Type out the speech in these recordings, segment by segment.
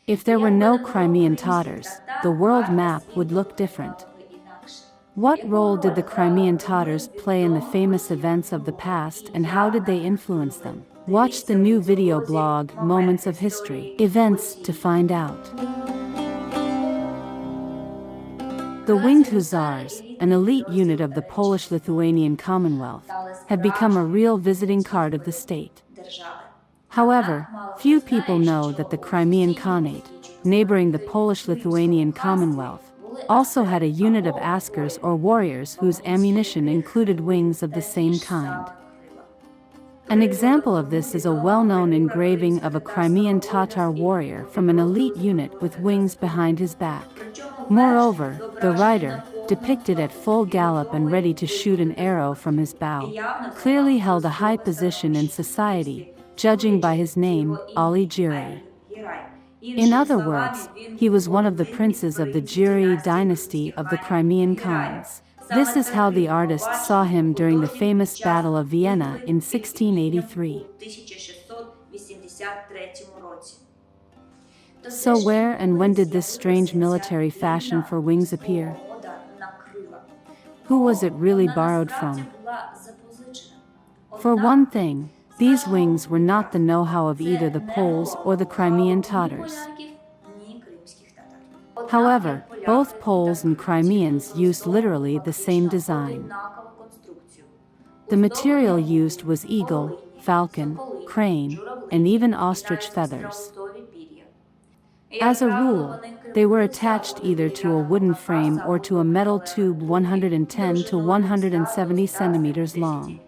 If there were no Crimean Tatars, the world map would look different. What role did the Crimean Tatars play in the famous events of the past, and how did they influence them? Watch the new video blog, Moments of History, Events, to find out. The winged hussars, an elite unit of the Polish-Lithuanian Commonwealth, have become a real visiting card of the state. However, few people know that the Crimean Khanate, neighboring the Polish-Lithuanian Commonwealth, also had a unit of askers or warriors whose ammunition included wings of the same kind. An example of this is a well-known engraving of a Crimean Tatar warrior from an elite unit with wings behind his back. Moreover, the rider, depicted at full gallop and ready to shoot an arrow from his bow, clearly held a high position in society, judging by his name, Ali Jiri. In other words, he was one of the princes of the Jiri dynasty of the Crimean Khans. This is how the artist saw him during the famous Battle of Vienna in 1683. So where and when did this strange military fashion for wings appear? Who was it really borrowed from? For one thing, these wings were not the know-how of either the Poles or the Crimean Tatars. However, both Poles and Crimeans used literally the same design. The material used was eagle, falcon, crane, and even ostrich feathers. As a rule, they were attached either to a wooden frame or to a metal tube 110 to 170 centimeters long.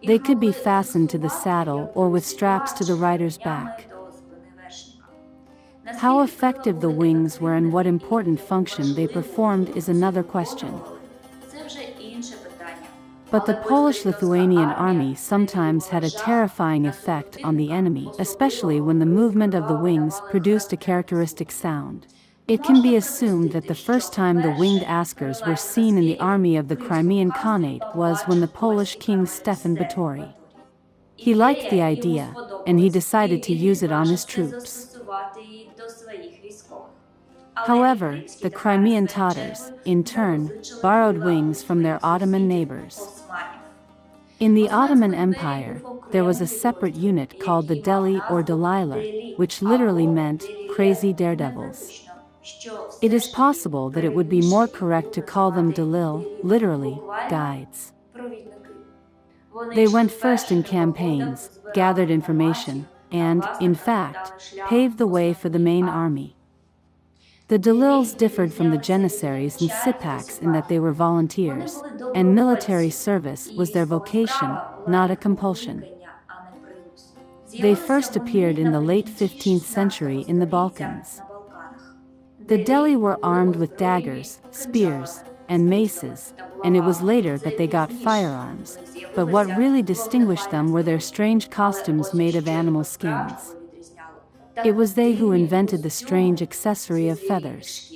They could be fastened to the saddle or with straps to the rider's back. How effective the wings were and what important function they performed is another question. But the Polish-Lithuanian army sometimes had a terrifying effect on the enemy, especially when the movement of the wings produced a characteristic sound. It can be assumed that the first time the winged askers were seen in the army of the Crimean Khanate was when the Polish king Stefan Batory. He liked the idea, and he decided to use it on his troops. However, the Crimean Tatars, in turn, borrowed wings from their Ottoman neighbors. In the Ottoman Empire, there was a separate unit called the Deli or Delilah, which literally meant crazy daredevils. It is possible that it would be more correct to call them Delil, literally, guides. They went first in campaigns, gathered information, and, in fact, paved the way for the main army. The Delils differed from the Janissaries and Sipaks in that they were volunteers, and military service was their vocation, not a compulsion. They first appeared in the late 15th century in the Balkans. The Deli were armed with daggers, spears, and maces, and it was later that they got firearms, but what really distinguished them were their strange costumes made of animal skins. It was they who invented the strange accessory of feathers.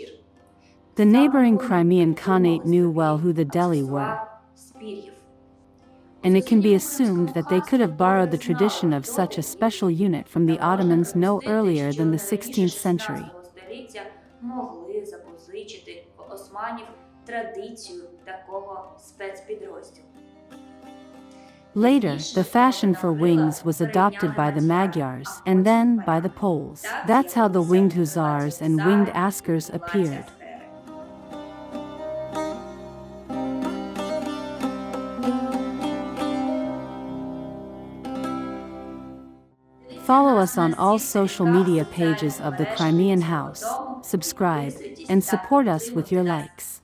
The neighboring Crimean Khanate knew well who the Deli were, and it can be assumed that they could have borrowed the tradition of such a special unit from the Ottomans no earlier than the 16th century. Later, the fashion for wings was adopted by the Magyars and then by the Poles. That's how the winged hussars and winged askers appeared. Follow us on all social media pages of the Crimean House, subscribe, and support us with your likes.